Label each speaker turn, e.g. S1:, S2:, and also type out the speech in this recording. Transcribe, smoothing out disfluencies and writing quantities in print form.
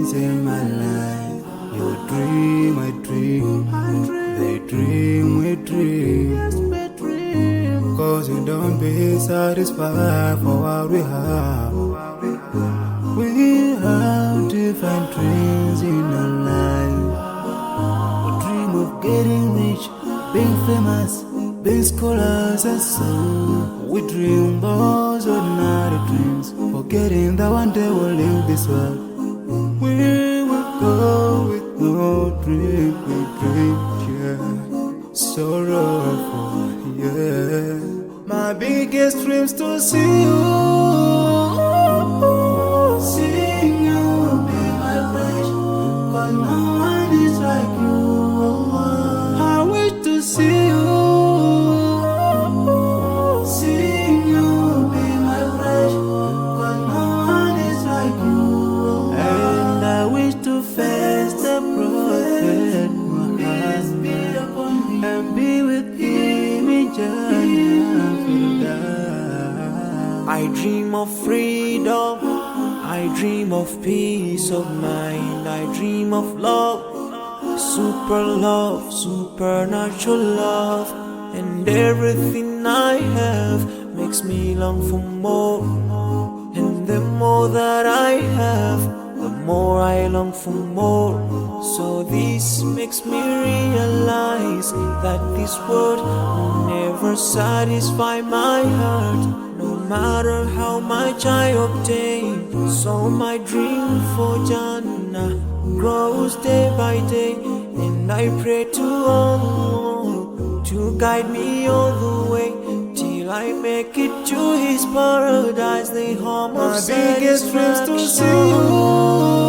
S1: dreams in my life. You dream, I dream. They dream, we dream. Cause you don't be satisfied for what we have. We have different dreams in our life. We dream of getting rich, being famous, being scholars and so. We dream those ordinary dreams, forgetting that one day we'll leave this world. We will go with no dream, we dream, yeah. Sorrowful, yeah. My biggest dream's to see you. Seeing you be my wish, cause no one is like you. I wish to see you. Seeing you be my wish, cause no one is like you. And I wish to face the prophet Muhammad and be with him in Jannah.
S2: I dream of freedom, I dream of peace of mind, I dream of love, supernatural love, and everything I have makes me long for more. And the more that I have, the more I long for more. So this makes me realize that this world will never satisfy my heart, no matter how much I obtain. So my dream for Jannah grows day by day, and I pray to Allah to guide me all the way till I make it to His paradise, the home of
S1: my biggest dreams to see
S2: satisfaction.
S1: you.